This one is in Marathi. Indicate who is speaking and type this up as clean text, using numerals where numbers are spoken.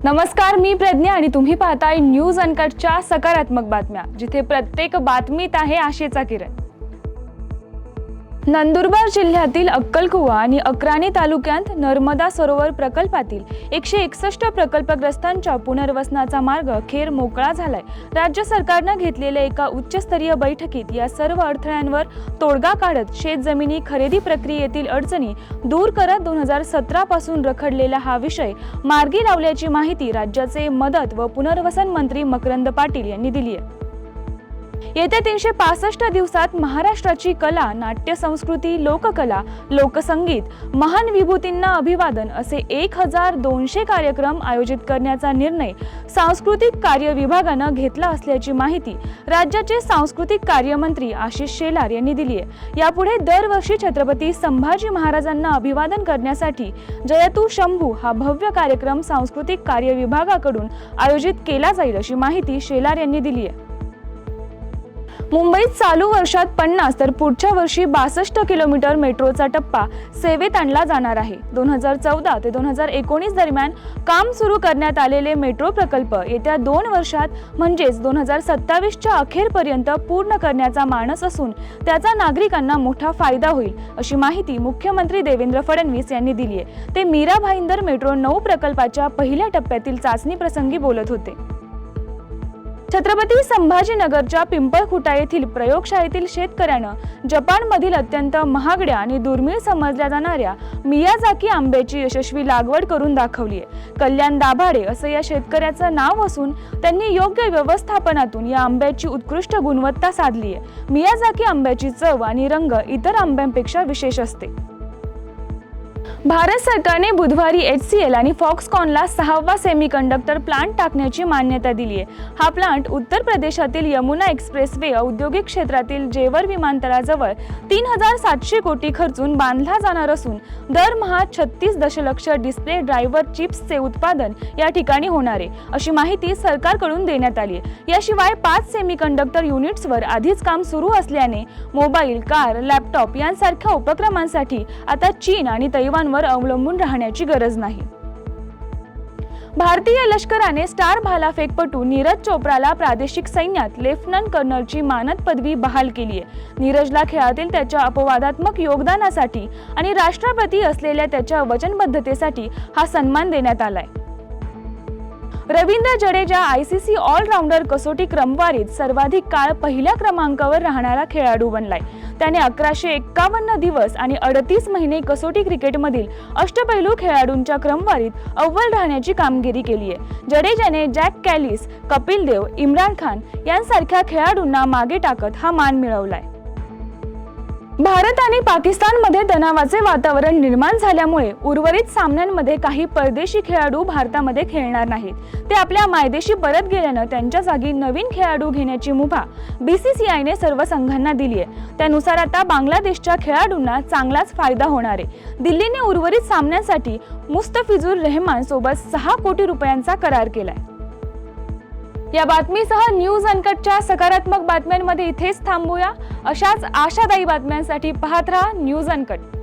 Speaker 1: नमस्कार, मी प्रज्ञा आणि तुम्ही पाहताय न्यूज अनकटच्या सकारात्मक बातम्या, जिथे प्रत्येक बातमीत आहे आशेचा किरण। नंदुरबार जिल्ह्यातील अक्कलकुवा आणि अक्राणी तालुक्यात नर्मदा सरोवर प्रकल्पातील 161 प्रकल्पग्रस्तांच्या पुनर्वसनाचा मार्ग अखेर मोकळा झालाय। राज्य सरकारने घेतलेल्या एका उच्चस्तरीय बैठकीत या सर्व अडथळ्यांवर तोडगा काढत शेतजमिनी खरेदी प्रक्रियेतील अडचणी दूर करत 2017 पासून रखडलेला हा विषय मार्गी लावल्याची माहिती राज्याचे मदत व पुनर्वसन मंत्री मकरंद पाटील यांनी दिली आहे। येत्या 365 दिवसात महाराष्ट्राची कला, नाट्य संस्कृती, लोककला, लोकसंगीत, महान विभूतींना अभिवादन असे 1200 कार्यक्रम आयोजित करण्याचा निर्णय सांस्कृतिक कार्य विभागाने घेतला असल्याची माहिती राज्याचे सांस्कृतिक कार्य मंत्री आशिष शेलार यांनी दिली आहे। यापुढे दरवर्षी छत्रपती संभाजी महाराजांना अभिवादन करण्यासाठी जयतु शंभू हा भव्य कार्यक्रम सांस्कृतिक कार्य विभागाकडून आयोजित केला जाईल अशी माहिती शेलार यांनी दिली आहे। मुंबईत चालू वर्षात 50 तर पुढच्या वर्षी 62 किलोमीटर मेट्रोचा टप्पा सेवेत आणला जाणार आहे। 2014 ते 2019 दरम्यान काम सुरू करण्यात आलेले मेट्रो प्रकल्प येत्या 2 वर्षात म्हणजेच 2027च्या अखेरपर्यंत पूर्ण करण्याचा मानस असून त्याचा नागरिकांना मोठा फायदा होईल अशी माहिती मुख्यमंत्री देवेंद्र फडणवीस यांनी दिली आहे। ते मीरा भाईंदर मेट्रो 9 प्रकल्पाच्या पहिल्या टप्प्यातील चाचणी प्रसंगी बोलत होते। छत्रपती संभाजीनगरच्या पिंपळखुटा येथील प्रयोगशाळेतील शेतकऱ्यानं जपानमधील अत्यंत महागड्या आणि दुर्मिळ समजल्या जाणाऱ्या मियाझाकी आंब्याची यशस्वी लागवड करून दाखवली आहे। कल्याण दाभाडे असं या शेतकऱ्याचं नाव असून त्यांनी योग्य व्यवस्थापनातून या आंब्याची उत्कृष्ट गुणवत्ता साधली आहे। मियाझाकी आंब्याची चव आणि रंग इतर आंब्यांपेक्षा विशेष असते। भारत सरकारने बुधवारी HCL आणि फॉक्सकॉनला 6वा सेमीकंडक्टर प्लांट टाकण्याची मान्यता दिली आहे। हा प्लांट उत्तर प्रदेशातील यमुना एक्सप्रेसवे औद्योगिक क्षेत्रातील जेवर विमानतळाजवळ 3700 कोटी खर्चून बांधला जाणार असून दरमहा 36 दशलक्ष डिस्प्ले ड्रायव्हर चिप्सचे उत्पादन या ठिकाणी होणार आहे अशी माहिती सरकारकडून देण्यात आली आहे। याशिवाय 5 सेमीकंडक्टर युनिट्सवर आधीच काम सुरू असल्याने मोबाईल, कार, लॅपटॉप यांसारख्या उपक्रमांसाठी आता चीन आणि तैवानवर अवलंबून राहण्याची गरज नाही। भारतीय लष्कराने स्टार भालाफेकपटू नीरज चोप्राला प्रादेशिक सैन्यात लेफ्टनंट कर्नलची मानद पदवी बहाल केली आहे। नीरजला खेळातील त्याच्या अपवादात्मक योगदानासाठी आणि राष्ट्राप्रती असलेल्या त्याच्या वचनबद्धतेसाठी हा सन्मान देण्यात आलाय। रवींद्र जडेजा ICC ऑलराऊंडर कसोटी क्रमवारीत सर्वाधिक काळ पहिल्या क्रमांकावर राहणारा खेळाडू बनलाय। त्याने 1151 दिवस आणि 38 महिने कसोटी क्रिकेटमधील अष्टपैलू खेळाडूंच्या क्रमवारीत अव्वल राहण्याची कामगिरी केली आहे। जडेजाने जॅक कॅलिस, कपिल देव, इम्रान खान यांसारख्या खेळाडूंना मागे टाकत हा मान मिळवलाय। भारत आणि पाकिस्तानमध्ये तणावाचे वातावरण निर्माण झाल्यामुळे उर्वरित सामन्यांमध्ये काही परदेशी खेळाडू भारतामध्ये खेळणार नाहीत। ते आपल्या मायदेशी परत गेल्यानं त्यांच्या जागी नवीन खेळाडू घेण्याची मुभा BCCIने सर्व संघांना दिली आहे। त्यानुसार आता बांगलादेशच्या खेळाडूंना चांगलाच फायदा होणार आहे। दिल्लीने उर्वरित सामन्यांसाठी मुस्तफिजुर रहमान सोबत 6 कोटी रुपयांचा करार केलाय। या बातमीसह न्यूज अनकटच्या सकारात्मक बातम्यांमध्ये इथेच थांबूया। अशाच आशादायी बातम्यांसाठी पाहत रहा न्यूज अनकट।